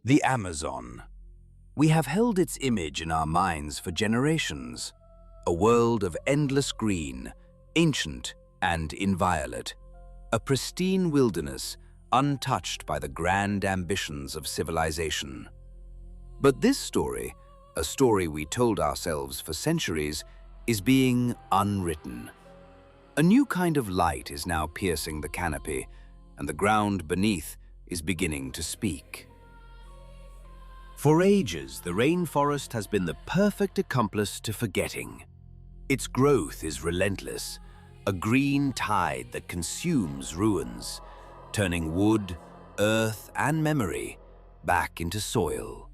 The Amazon. We have held its image in our minds for generations. A world of endless green, ancient and inviolate. A pristine wilderness untouched by the grand ambitions of civilization. But this story, a story we told ourselves for centuries, is being unwritten. A new kind of light is now piercing the canopy, and the ground beneath is beginning to speak. For ages, the rainforest has been the perfect accomplice to forgetting. Its growth is relentless, a green tide that consumes ruins, turning wood, earth, and memory back into soil.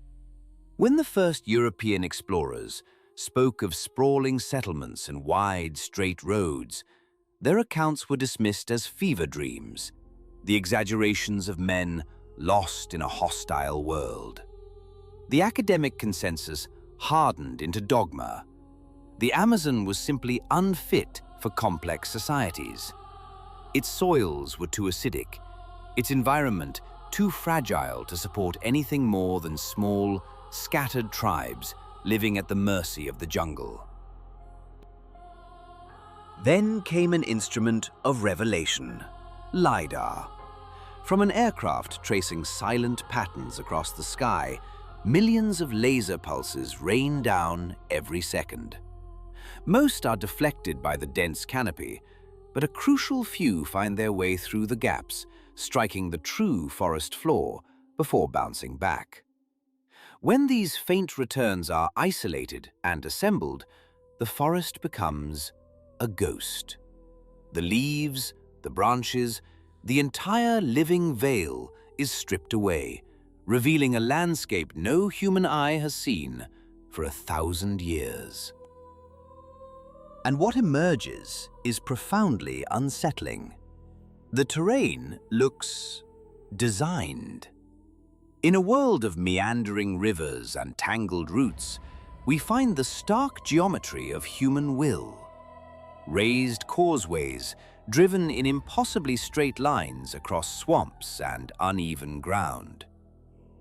When the first European explorers spoke of sprawling settlements and wide, straight roads, their accounts were dismissed as fever dreams, the exaggerations of men lost in a hostile world. The academic consensus hardened into dogma. The Amazon was simply unfit for complex societies. Its soils were too acidic, its environment too fragile to support anything more than small, scattered tribes living at the mercy of the jungle. Then came an instrument of revelation, LiDAR. From an aircraft tracing silent patterns across the sky, millions of laser pulses rain down every second. Most are deflected by the dense canopy, but a crucial few find their way through the gaps, striking the true forest floor before bouncing back. When these faint returns are isolated and assembled, the forest becomes a ghost. The leaves, the branches, the entire living veil is stripped away, revealing a landscape no human eye has seen for 1,000 years. And what emerges is profoundly unsettling. The terrain looks designed. In a world of meandering rivers and tangled roots, we find the stark geometry of human will. Raised causeways driven in impossibly straight lines across swamps and uneven ground.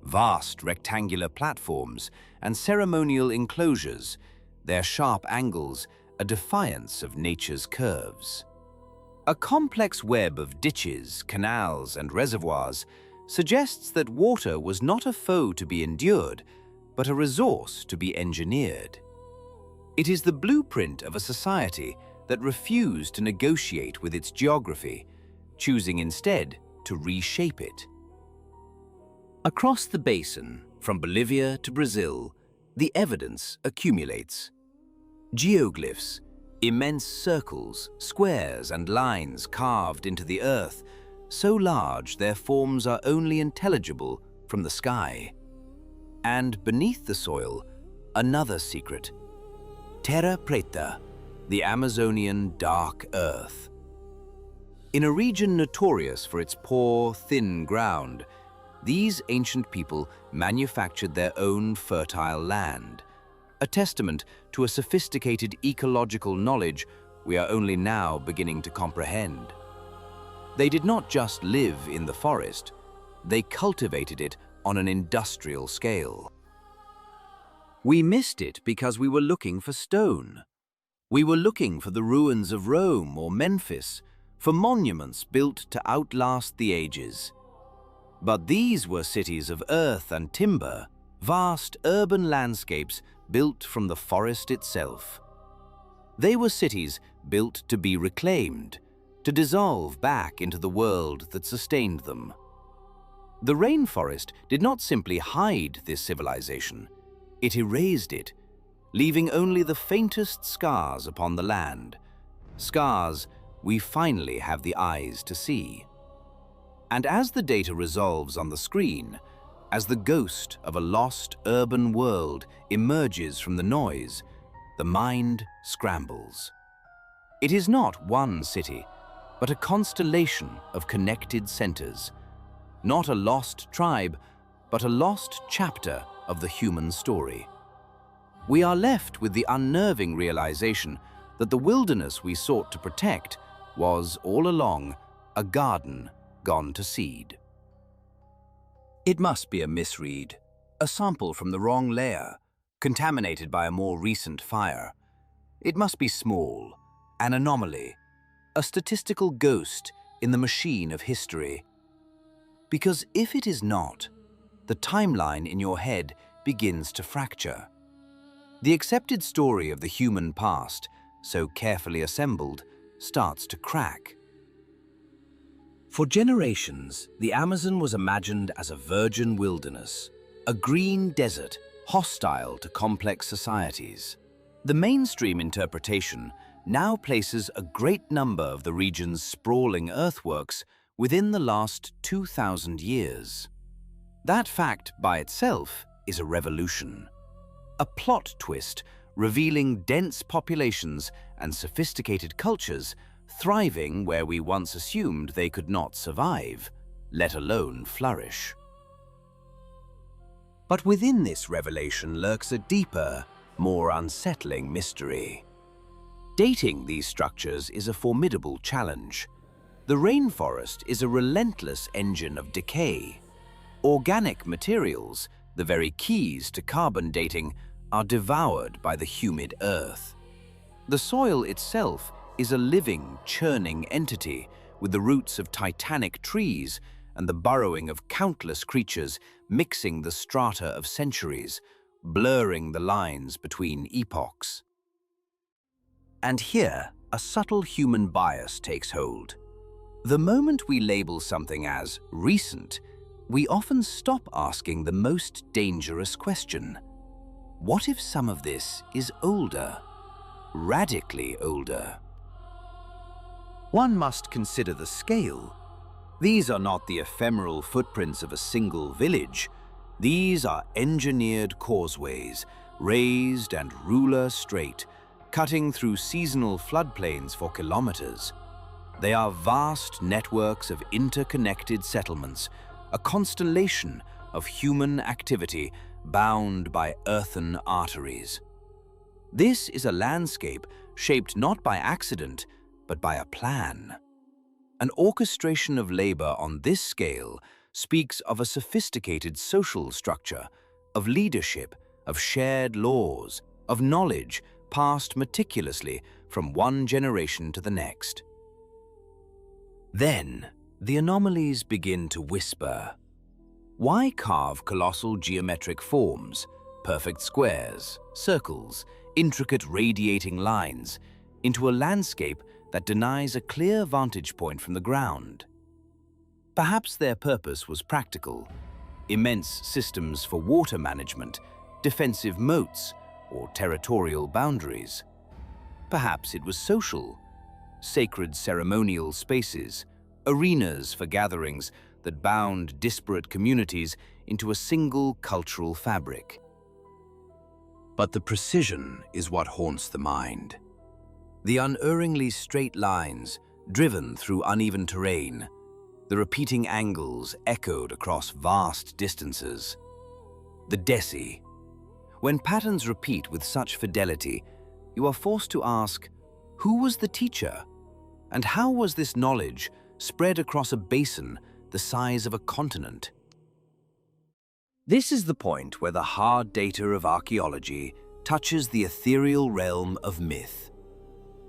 Vast rectangular platforms and ceremonial enclosures, their sharp angles a defiance of nature's curves. A complex web of ditches, canals, and reservoirs suggests that water was not a foe to be endured, but a resource to be engineered. It is the blueprint of a society that refused to negotiate with its geography, choosing instead to reshape it. Across the basin, from Bolivia to Brazil, the evidence accumulates. Geoglyphs, immense circles, squares, and lines carved into the earth, so large their forms are only intelligible from the sky. And beneath the soil, another secret. Terra Preta, the Amazonian dark earth. In a region notorious for its poor, thin ground, these ancient people manufactured their own fertile land, a testament to a sophisticated ecological knowledge we are only now beginning to comprehend. They did not just live in the forest, they cultivated it on an industrial scale. We missed it because we were looking for stone. We were looking for the ruins of Rome or Memphis, for monuments built to outlast the ages. But these were cities of earth and timber, vast urban landscapes built from the forest itself. They were cities built to be reclaimed, to dissolve back into the world that sustained them. The rainforest did not simply hide this civilization, it erased it, leaving only the faintest scars upon the land, scars we finally have the eyes to see. And as the data resolves on the screen, as the ghost of a lost urban world emerges from the noise, the mind scrambles. It is not one city, but a constellation of connected centers. Not a lost tribe, but a lost chapter of the human story. We are left with the unnerving realization that the wilderness we sought to protect was, all along, a garden gone to seed. It must be a misread, a sample from the wrong layer, contaminated by a more recent fire. It must be small, an anomaly, a statistical ghost in the machine of history. Because if it is not, the timeline in your head begins to fracture. The accepted story of the human past, so carefully assembled, starts to crack. For generations, the Amazon was imagined as a virgin wilderness, a green desert hostile to complex societies. The mainstream interpretation now places a great number of the region's sprawling earthworks within the last 2,000 years. That fact by itself is a revolution. A plot twist revealing dense populations and sophisticated cultures thriving where we once assumed they could not survive, let alone flourish. But within this revelation lurks a deeper, more unsettling mystery. Dating these structures is a formidable challenge. The rainforest is a relentless engine of decay. Organic materials, the very keys to carbon dating, are devoured by the humid earth. The soil itself is a living, churning entity with the roots of titanic trees and the burrowing of countless creatures mixing the strata of centuries, blurring the lines between epochs. And here, a subtle human bias takes hold. The moment we label something as recent, we often stop asking the most dangerous question. What if some of this is older, radically older? One must consider the scale. These are not the ephemeral footprints of a single village. These are engineered causeways, raised and ruler straight, cutting through seasonal floodplains for kilometers. They are vast networks of interconnected settlements, a constellation of human activity bound by earthen arteries. This is a landscape shaped not by accident, but by a plan. An orchestration of labor on this scale speaks of a sophisticated social structure, of leadership, of shared laws, of knowledge passed meticulously from one generation to the next. Then, the anomalies begin to whisper. Why carve colossal geometric forms, perfect squares, circles, intricate radiating lines, into a landscape that denies a clear vantage point from the ground? Perhaps their purpose was practical: immense systems for water management, defensive moats, or territorial boundaries. Perhaps it was social: sacred ceremonial spaces, arenas for gatherings that bound disparate communities into a single cultural fabric. But the precision is what haunts the mind. The unerringly straight lines, driven through uneven terrain, the repeating angles echoed across vast distances. The deci. When patterns repeat with such fidelity, you are forced to ask, who was the teacher? And how was this knowledge spread across a basin the size of a continent? This is the point where the hard data of archaeology touches the ethereal realm of myth.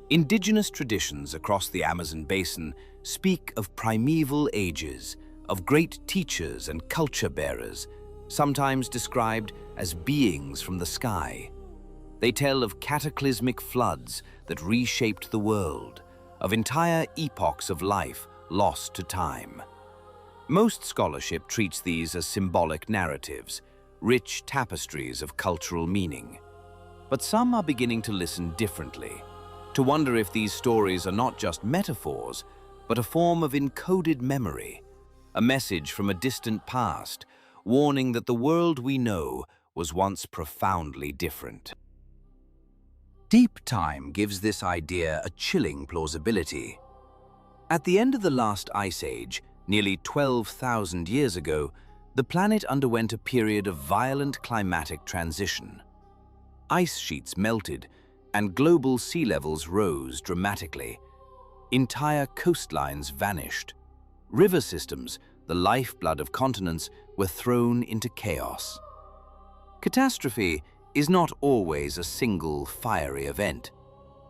Indigenous traditions across the Amazon basin speak of primeval ages, of great teachers and culture bearers, sometimes described as beings from the sky. They tell of cataclysmic floods that reshaped the world, of entire epochs of life lost to time. Most scholarship treats these as symbolic narratives, rich tapestries of cultural meaning. But some are beginning to listen differently, to wonder if these stories are not just metaphors, but a form of encoded memory, a message from a distant past, warning that the world we know was once profoundly different. Deep time gives this idea a chilling plausibility. At the end of the last ice age, nearly 12,000 years ago, the planet underwent a period of violent climatic transition. Ice sheets melted, and global sea levels rose dramatically. Entire coastlines vanished. River systems, the lifeblood of continents, were thrown into chaos. Catastrophe is not always a single fiery event.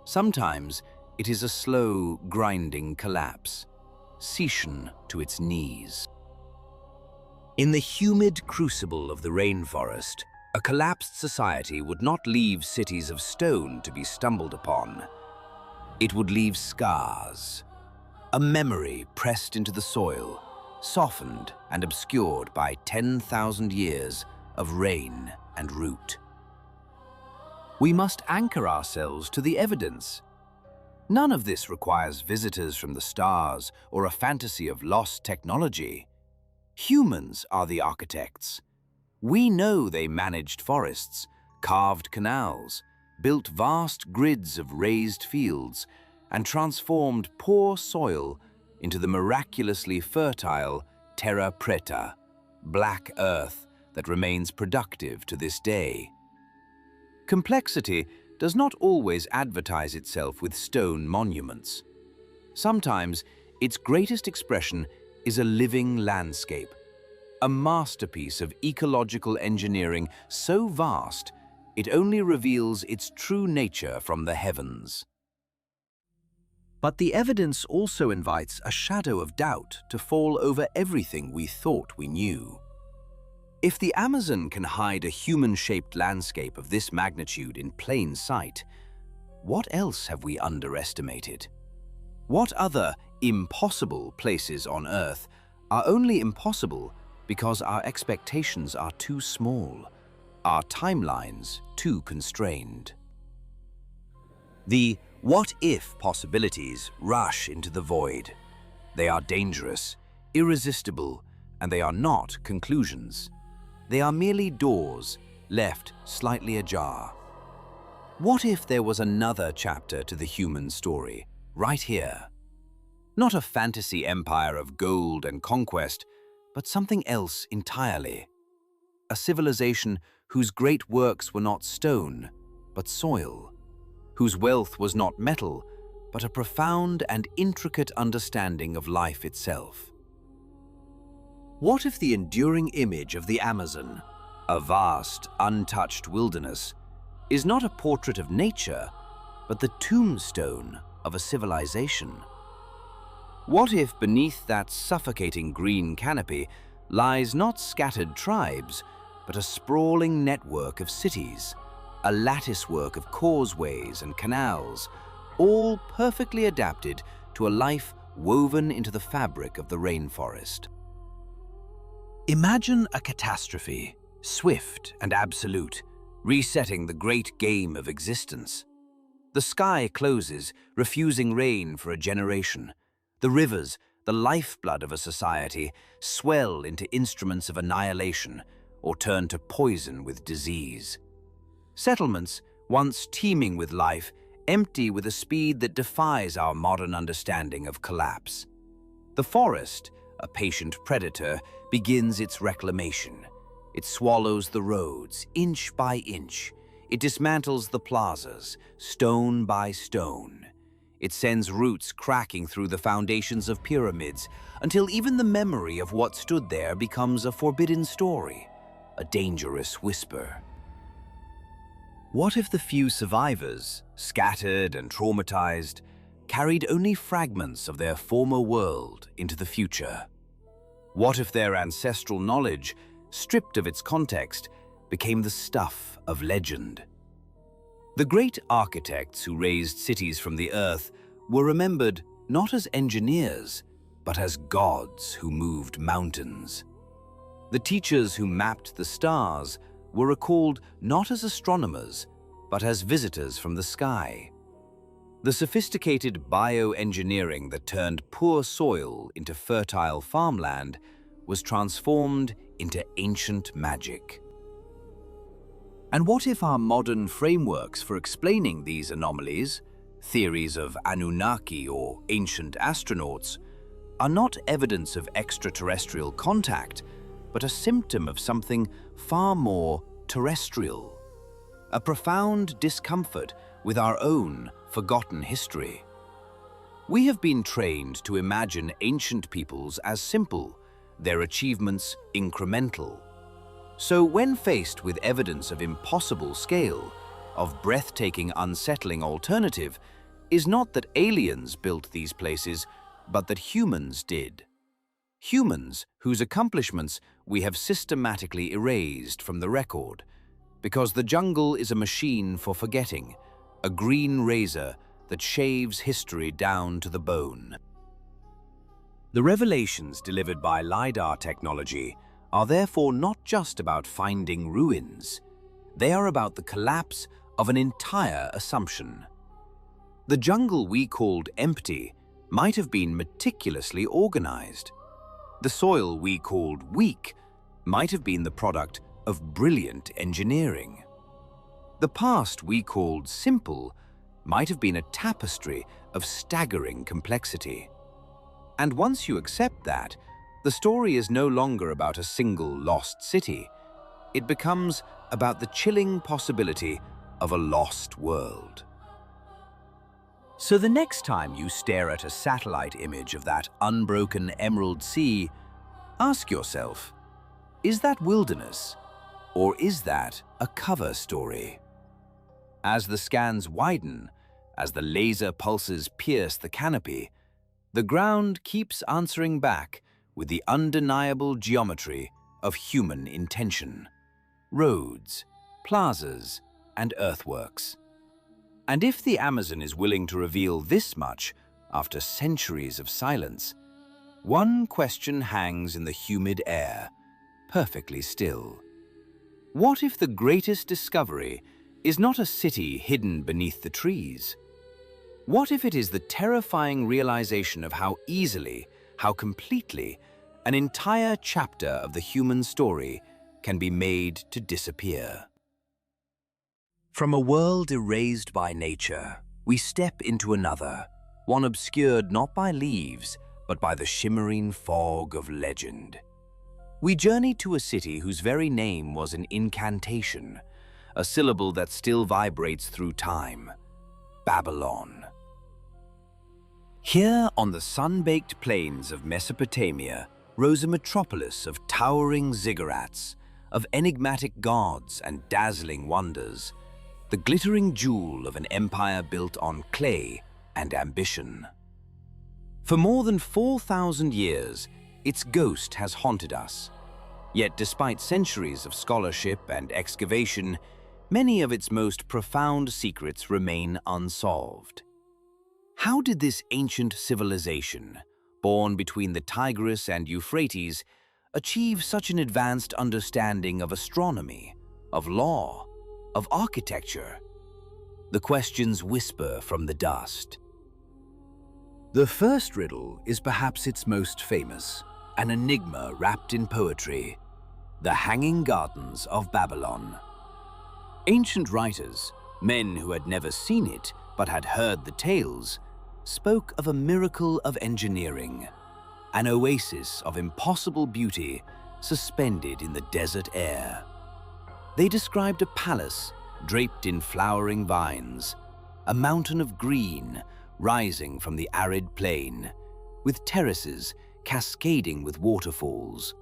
Sometimes it is a slow, grinding collapse, cession to its knees. In the humid crucible of the rainforest, a collapsed society would not leave cities of stone to be stumbled upon. It would leave scars, a memory pressed into the soil, softened and obscured by 10,000 years of rain and root. We must anchor ourselves to the evidence. None of this requires visitors from the stars or a fantasy of lost technology. Humans are the architects. We know they managed forests, carved canals, built vast grids of raised fields, and transformed poor soil into the miraculously fertile Terra Preta, black earth that remains productive to this day. Complexity does not always advertise itself with stone monuments. Sometimes its greatest expression is a living landscape, a masterpiece of ecological engineering so vast it only reveals its true nature from the heavens. But the evidence also invites a shadow of doubt to fall over everything we thought we knew. If the Amazon can hide a human-shaped landscape of this magnitude in plain sight, what else have we underestimated? What other impossible places on Earth are only impossible because our expectations are too small, our timelines too constrained? The what-if possibilities rush into the void. They are dangerous, irresistible, and they are not conclusions. They are merely doors left slightly ajar. What if there was another chapter to the human story, right here? Not a fantasy empire of gold and conquest, but something else entirely. A civilization whose great works were not stone, but soil, whose wealth was not metal, but a profound and intricate understanding of life itself. What if the enduring image of the Amazon, a vast, untouched wilderness, is not a portrait of nature, but the tombstone of a civilization? What if beneath that suffocating green canopy lies not scattered tribes, but a sprawling network of cities, a latticework of causeways and canals, all perfectly adapted to a life woven into the fabric of the rainforest? Imagine a catastrophe, swift and absolute, resetting the great game of existence. The sky closes, refusing rain for a generation. The rivers, the lifeblood of a society, swell into instruments of annihilation or turn to poison with disease. Settlements, once teeming with life, empty with a speed that defies our modern understanding of collapse. The forest, a patient predator, begins its reclamation. It swallows the roads, inch by inch. It dismantles the plazas, stone by stone. It sends roots cracking through the foundations of pyramids until even the memory of what stood there becomes a forbidden story, a dangerous whisper. What if the few survivors, scattered and traumatized, carried only fragments of their former world into the future? What if their ancestral knowledge, stripped of its context, became the stuff of legend? The great architects who raised cities from the earth were remembered not as engineers, but as gods who moved mountains. The teachers who mapped the stars were recalled not as astronomers, but as visitors from the sky. The sophisticated bioengineering that turned poor soil into fertile farmland was transformed into ancient magic. And what if our modern frameworks for explaining these anomalies, theories of Anunnaki or ancient astronauts, are not evidence of extraterrestrial contact, but a symptom of something far more terrestrial? A profound discomfort with our own forgotten history. We have been trained to imagine ancient peoples as simple, their achievements incremental. So when faced with evidence of impossible scale, of breathtaking, unsettling alternative, is not that aliens built these places, but that humans did. Humans whose accomplishments we have systematically erased from the record, because the jungle is a machine for forgetting, a green razor that shaves history down to the bone. The revelations delivered by LiDAR technology are therefore not just about finding ruins. They are about the collapse of an entire assumption. The jungle we called empty might have been meticulously organized. The soil we called weak might have been the product of brilliant engineering. The past we called simple might have been a tapestry of staggering complexity. And once you accept that, the story is no longer about a single lost city. It becomes about the chilling possibility of a lost world. So the next time you stare at a satellite image of that unbroken emerald sea, ask yourself, is that wilderness, or is that a cover story? As the scans widen, as the laser pulses pierce the canopy, the ground keeps answering back with the undeniable geometry of human intention. Roads, plazas, and earthworks. And if the Amazon is willing to reveal this much after centuries of silence, one question hangs in the humid air, perfectly still. What if the greatest discovery is not a city hidden beneath the trees? What if it is the terrifying realization of how easily, how completely, an entire chapter of the human story can be made to disappear? From a world erased by nature, we step into another, one obscured not by leaves, but by the shimmering fog of legend. We journey to a city whose very name was an incantation, a syllable that still vibrates through time: Babylon. Here on the sun-baked plains of Mesopotamia rose a metropolis of towering ziggurats, of enigmatic gods and dazzling wonders, the glittering jewel of an empire built on clay and ambition. For more than 4,000 years, its ghost has haunted us. Yet despite centuries of scholarship and excavation, many of its most profound secrets remain unsolved. How did this ancient civilization, born between the Tigris and Euphrates, achieve such an advanced understanding of astronomy, of law, of architecture? The questions whisper from the dust. The first riddle is perhaps its most famous, an enigma wrapped in poetry: the Hanging Gardens of Babylon. Ancient writers, men who had never seen it but had heard the tales, spoke of a miracle of engineering, an oasis of impossible beauty suspended in the desert air. They described a palace draped in flowering vines, a mountain of green rising from the arid plain, with terraces cascading with waterfalls,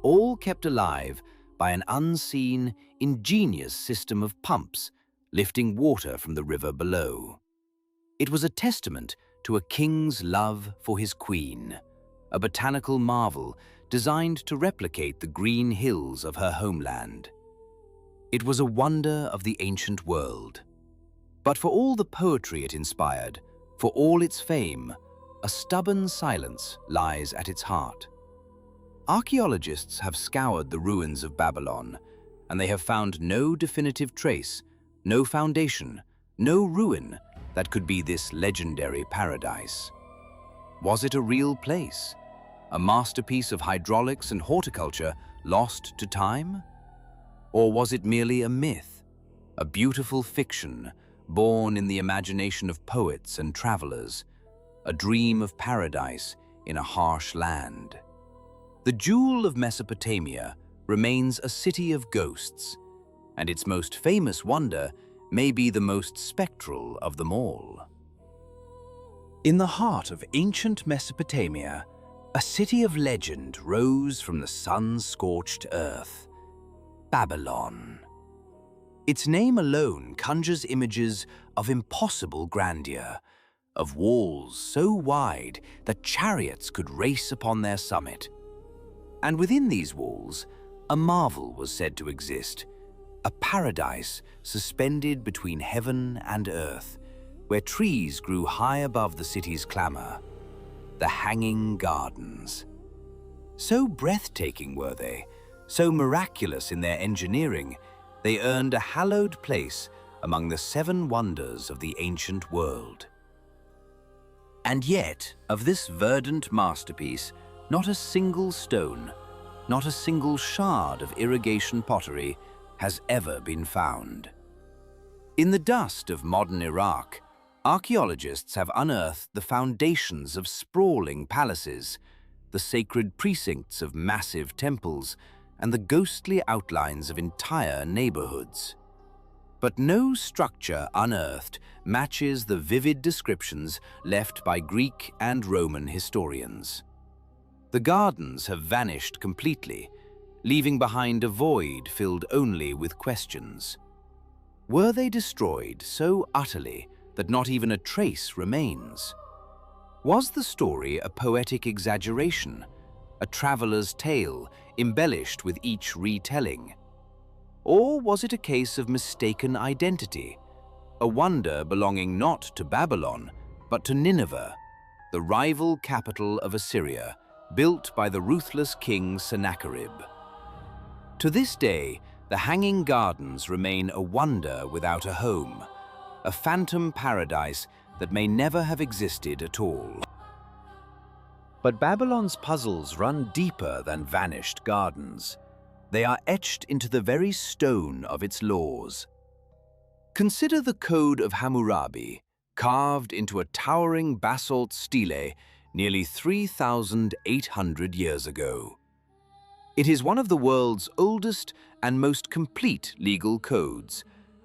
all kept alive by an unseen, ingenious system of pumps lifting water from the river below. It was a testament to a king's love for his queen, a botanical marvel designed to replicate the green hills of her homeland. It was a wonder of the ancient world. But for all the poetry it inspired, for all its fame, a stubborn silence lies at its heart. Archaeologists have scoured the ruins of Babylon, and they have found no definitive trace, no foundation, no ruin that could be this legendary paradise. Was it a real place? A masterpiece of hydraulics and horticulture lost to time? Or was it merely a myth, a beautiful fiction born in the imagination of poets and travelers, a dream of paradise in a harsh land? The jewel of Mesopotamia remains a city of ghosts, and its most famous wonder may be the most spectral of them all. In the heart of ancient Mesopotamia, A city of legend rose from the sun-scorched earth, Babylon. Its name alone conjures images of impossible grandeur, of walls so wide that chariots could race upon their summit. And within these walls, a marvel was said to exist, a paradise suspended between heaven and earth, where trees grew high above the city's clamor, the Hanging Gardens. So breathtaking were they, so miraculous in their engineering, they earned a hallowed place among the 7 wonders of the ancient world. And yet, of this verdant masterpiece, not a single stone, not a single shard of irrigation pottery has ever been found. In the dust of modern Iraq, archaeologists have unearthed the foundations of sprawling palaces, the sacred precincts of massive temples, and the ghostly outlines of entire neighborhoods. But no structure unearthed matches the vivid descriptions left by Greek and Roman historians. The gardens have vanished completely, leaving behind a void filled only with questions. Were they destroyed so utterly that not even a trace remains? Was the story a poetic exaggeration, a traveler's tale embellished with each retelling? Or was it a case of mistaken identity, a wonder belonging not to Babylon, but to Nineveh, the rival capital of Assyria, built by the ruthless king Sennacherib? To this day, the Hanging Gardens remain a wonder without a home, a phantom paradise that may never have existed at all. But Babylon's puzzles run deeper than vanished gardens. They are etched into the very stone of its laws. Consider the Code of Hammurabi, carved into a towering basalt stele nearly 3,800 years ago. It is one of the world's oldest and most complete legal codes,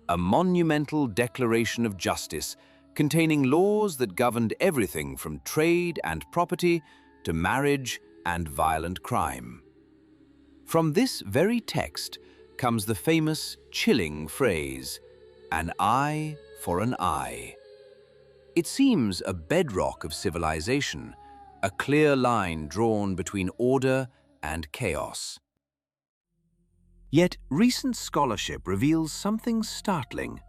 a monumental declaration of justice containing laws that governed everything from trade and property to marriage and violent crime. From this very text comes the famous, chilling phrase, "An eye for an eye." It seems a bedrock of civilization, a clear line drawn between order and chaos. Yet recent scholarship reveals something startling.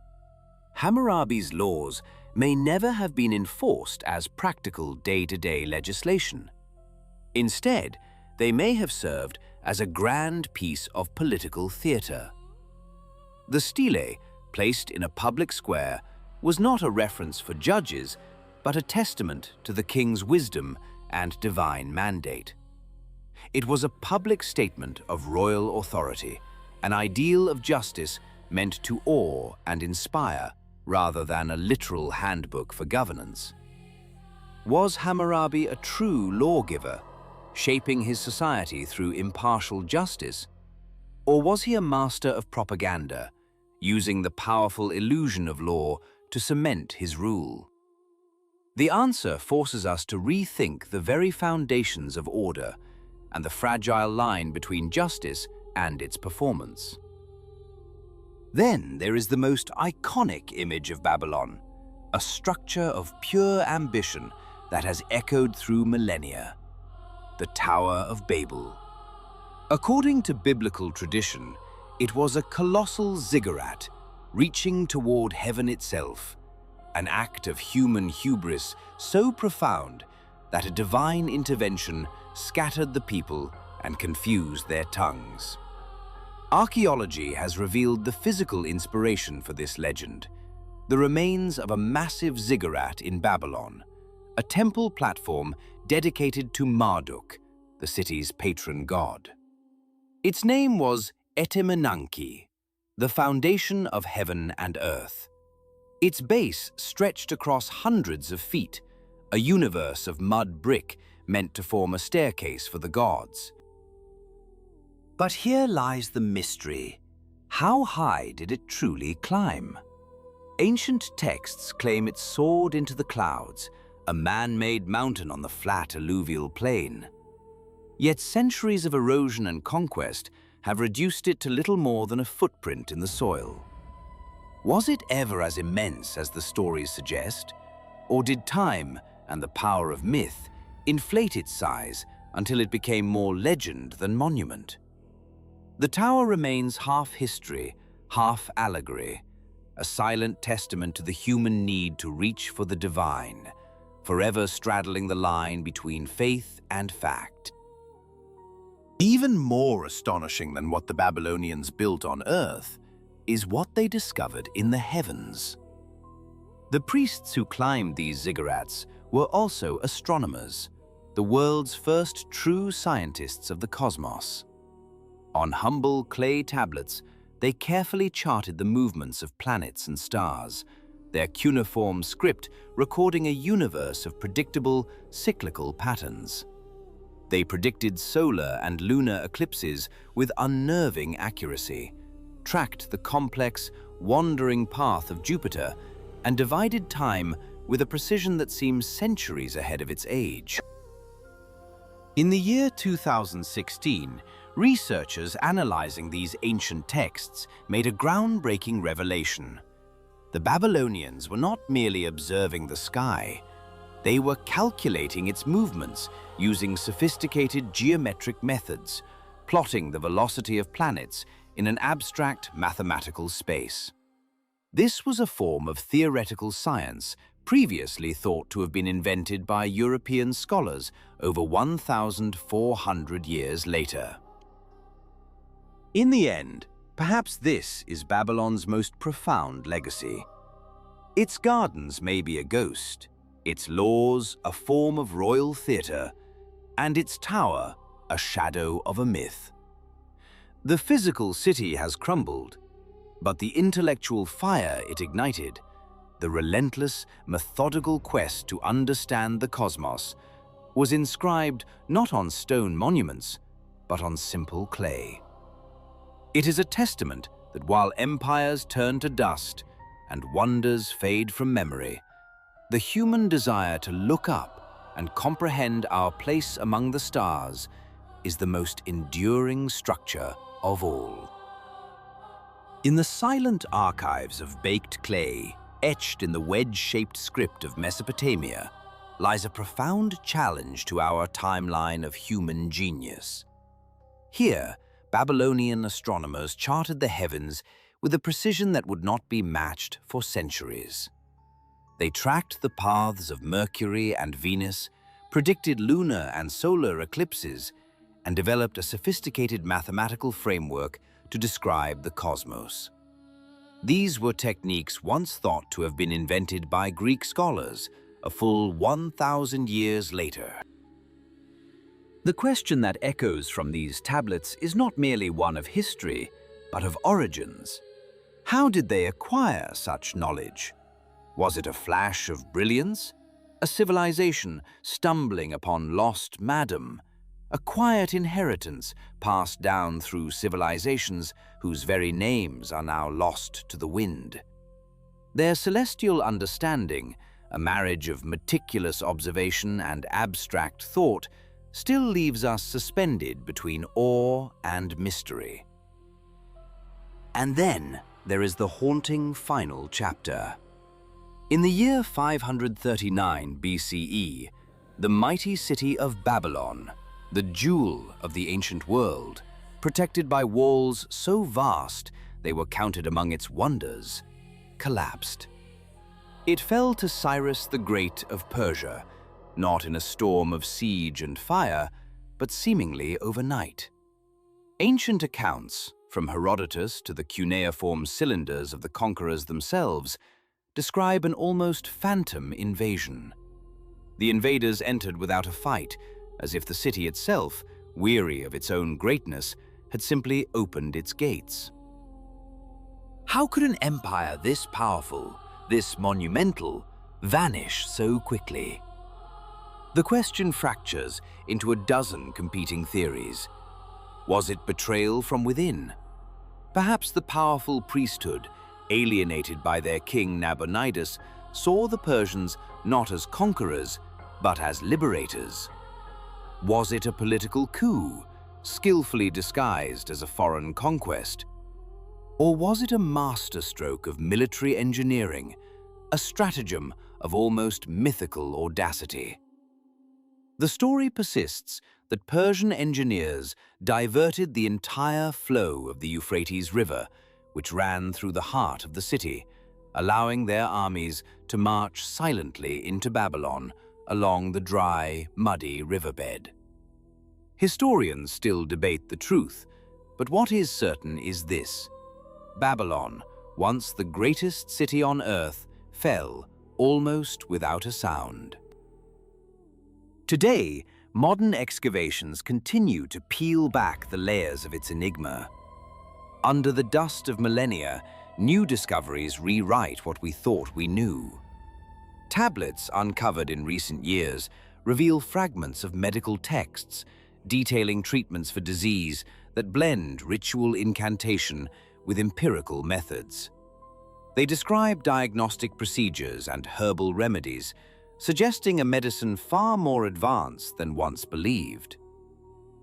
Hammurabi's laws may never have been enforced as practical day-to-day legislation. Instead, they may have served as a grand piece of political theater. The stele, placed in a public square, was not a reference for judges, but a testament to the king's wisdom and divine mandate. It was a public statement of royal authority, an ideal of justice meant to awe and inspire, rather than a literal handbook for governance. Was Hammurabi a true lawgiver, shaping his society through impartial justice? Or was he a master of propaganda, using the powerful illusion of law to cement his rule? The answer forces us to rethink the very foundations of order and the fragile line between justice and its performance. Then there is the most iconic image of Babylon, a structure of pure ambition that has echoed through millennia: the Tower of Babel. According to biblical tradition, it was a colossal ziggurat reaching toward heaven itself, an act of human hubris so profound that a divine intervention scattered the people and confused their tongues. Archaeology has revealed the physical inspiration for this legend, the remains of a massive ziggurat in Babylon, a temple platform dedicated to Marduk, the city's patron god. Its name was Etemenanki, the foundation of heaven and earth. Its base stretched across hundreds of feet, a universe of mud brick meant to form a staircase for the gods. But here lies the mystery. How high did it truly climb? Ancient texts claim it soared into the clouds, a man-made mountain on the flat alluvial plain. Yet centuries of erosion and conquest have reduced it to little more than a footprint in the soil. Was it ever as immense as the stories suggest? Or did time and the power of myth inflate its size until it became more legend than monument? The tower remains half history, half allegory, a silent testament to the human need to reach for the divine, forever straddling the line between faith and fact. Even more astonishing than what the Babylonians built on Earth is what they discovered in the heavens. The priests who climbed these ziggurats were also astronomers, the world's first true scientists of the cosmos. On humble clay tablets, they carefully charted the movements of planets and stars, their cuneiform script recording a universe of predictable, cyclical patterns. They predicted solar and lunar eclipses with unnerving accuracy, tracked the complex, wandering path of Jupiter, and divided time with a precision that seems centuries ahead of its age. In the year 2016, researchers analyzing these ancient texts made a groundbreaking revelation. The Babylonians were not merely observing the sky, they were calculating its movements using sophisticated geometric methods, plotting the velocity of planets in an abstract mathematical space. This was a form of theoretical science previously thought to have been invented by European scholars over 1,400 years later. In the end, perhaps this is Babylon's most profound legacy. Its gardens may be a ghost, its laws a form of royal theatre, and its tower a shadow of a myth. The physical city has crumbled, but the intellectual fire it ignited, the relentless, methodical quest to understand the cosmos, was inscribed not on stone monuments, but on simple clay. It is a testament that while empires turn to dust and wonders fade from memory, the human desire to look up and comprehend our place among the stars is the most enduring structure of all. In the silent archives of baked clay, etched in the wedge-shaped script of Mesopotamia, lies a profound challenge to our timeline of human genius. Here, Babylonian astronomers charted the heavens with a precision that would not be matched for centuries. They tracked the paths of Mercury and Venus, predicted lunar and solar eclipses, and developed a sophisticated mathematical framework to describe the cosmos. These were techniques once thought to have been invented by Greek scholars a full 1,000 years later. The question that echoes from these tablets is not merely one of history, but of origins. How did they acquire such knowledge? Was it a flash of brilliance? A civilization stumbling upon lost madam? A quiet inheritance passed down through civilizations whose very names are now lost to the wind? Their celestial understanding, a marriage of meticulous observation and abstract thought, still leaves us suspended between awe and mystery. And then there is the haunting final chapter. In the year 539 BCE, the mighty city of Babylon, the jewel of the ancient world, protected by walls so vast they were counted among its wonders, collapsed. It fell to Cyrus the Great of Persia, not in a storm of siege and fire, but seemingly overnight. Ancient accounts, from Herodotus to the cuneiform cylinders of the conquerors themselves, describe an almost phantom invasion. The invaders entered without a fight, as if the city itself, weary of its own greatness, had simply opened its gates. How could an empire this powerful, this monumental, vanish so quickly? The question fractures into a dozen competing theories. Was it betrayal from within? Perhaps the powerful priesthood, alienated by their king Nabonidus, saw the Persians not as conquerors, but as liberators. Was it a political coup, skillfully disguised as a foreign conquest? Or was it a masterstroke of military engineering, a stratagem of almost mythical audacity? The story persists that Persian engineers diverted the entire flow of the Euphrates River, which ran through the heart of the city, allowing their armies to march silently into Babylon along the dry, muddy riverbed. Historians still debate the truth, but what is certain is this: Babylon, once the greatest city on earth, fell almost without a sound. Today, modern excavations continue to peel back the layers of its enigma. Under the dust of millennia, new discoveries rewrite what we thought we knew. Tablets uncovered in recent years reveal fragments of medical texts detailing treatments for disease that blend ritual incantation with empirical methods. They describe diagnostic procedures and herbal remedies, suggesting a medicine far more advanced than once believed.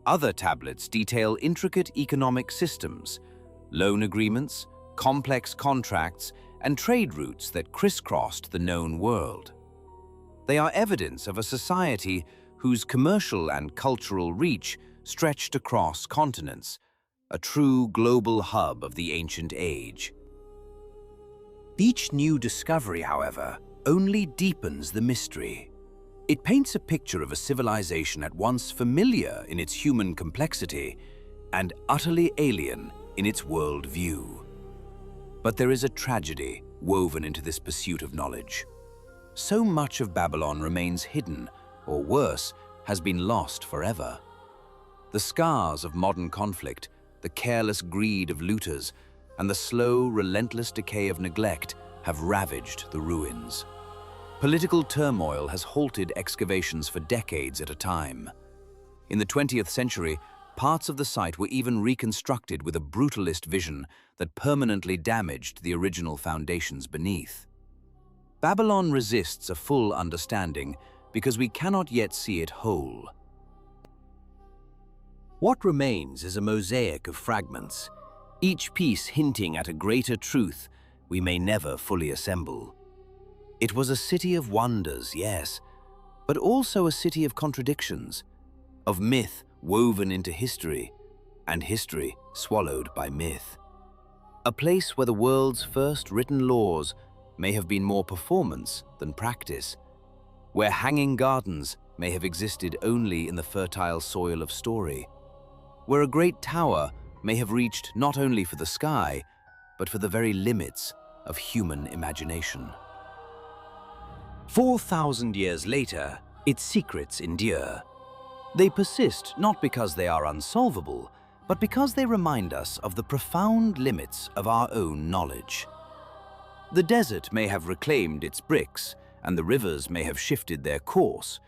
Other tablets detail intricate economic systems, loan agreements, complex contracts, and trade routes that crisscrossed the known world. They are evidence of a society whose commercial and cultural reach stretched across continents, a true global hub of the ancient age. Each new discovery, however, only deepens the mystery. It paints a picture of a civilization at once familiar in its human complexity and utterly alien in its world view. But there is a tragedy woven into this pursuit of knowledge. So much of Babylon remains hidden, or worse, has been lost forever. The scars of modern conflict, the careless greed of looters, and the slow, relentless decay of neglect have ravaged the ruins. Political turmoil has halted excavations for decades at a time. In the 20th century, parts of the site were even reconstructed with a brutalist vision that permanently damaged the original foundations beneath. Babylon resists a full understanding because we cannot yet see it whole. What remains is a mosaic of fragments, each piece hinting at a greater truth we may never fully assemble. It was a city of wonders, yes, but also a city of contradictions, of myth woven into history, and history swallowed by myth. A place where the world's first written laws may have been more performance than practice, where hanging gardens may have existed only in the fertile soil of story, where a great tower may have reached not only for the sky, but for the very limits of human imagination. 4,000 years later, its secrets endure. They persist not because they are unsolvable, but because they remind us of the profound limits of our own knowledge. The desert may have reclaimed its bricks, and the rivers may have shifted their course,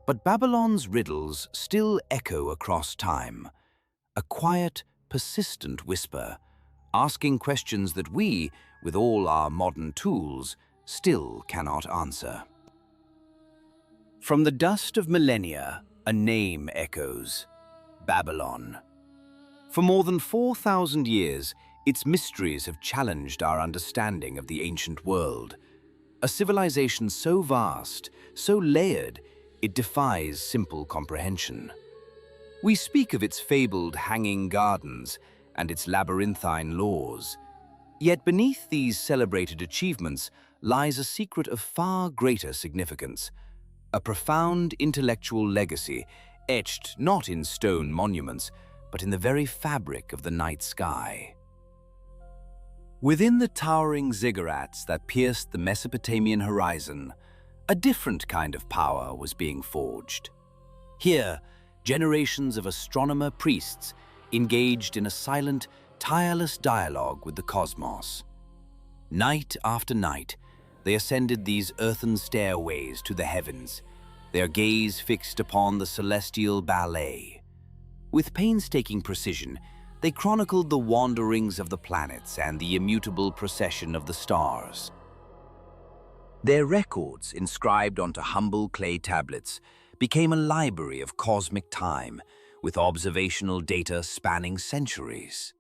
but Babylon's riddles still echo across time, a quiet, persistent whisper, asking questions that we, with all our modern tools, still cannot answer. From the dust of millennia, a name echoes: Babylon. For more than 4,000 years, its mysteries have challenged our understanding of the ancient world. A civilization so vast, so layered, it defies simple comprehension. We speak of its fabled hanging gardens and its labyrinthine laws. Yet beneath these celebrated achievements lies a secret of far greater significance, a profound intellectual legacy etched not in stone monuments, but in the very fabric of the night sky. Within the towering ziggurats that pierced the Mesopotamian horizon, a different kind of power was being forged. Here, generations of astronomer priests engaged in a silent, tireless dialogue with the cosmos. Night after night, they ascended these earthen stairways to the heavens, their gaze fixed upon the celestial ballet. With painstaking precision, they chronicled the wanderings of the planets and the immutable procession of the stars. Their records, inscribed onto humble clay tablets, became a library of cosmic time, with observational data spanning centuries.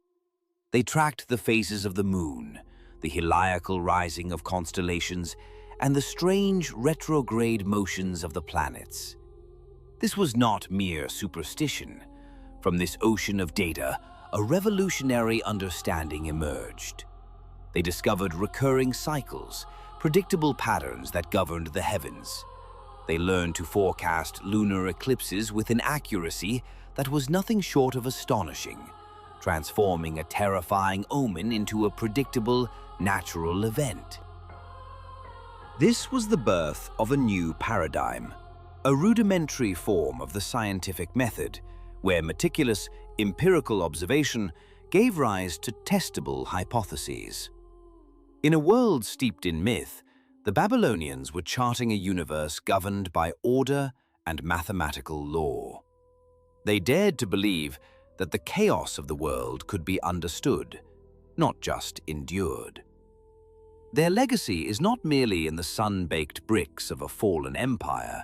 They tracked the phases of the moon, the heliacal rising of constellations, and the strange retrograde motions of the planets. This was not mere superstition. From this ocean of data, a revolutionary understanding emerged. They discovered recurring cycles, predictable patterns that governed the heavens. They learned to forecast lunar eclipses with an accuracy that was nothing short of astonishing, transforming a terrifying omen into a predictable, natural event. This was the birth of a new paradigm, a rudimentary form of the scientific method, where meticulous, empirical observation gave rise to testable hypotheses. In a world steeped in myth, the Babylonians were charting a universe governed by order and mathematical law. They dared to believe that the chaos of the world could be understood, not just endured. Their legacy is not merely in the sun-baked bricks of a fallen empire,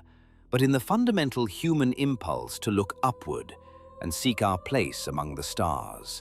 but in the fundamental human impulse to look upward and seek our place among the stars.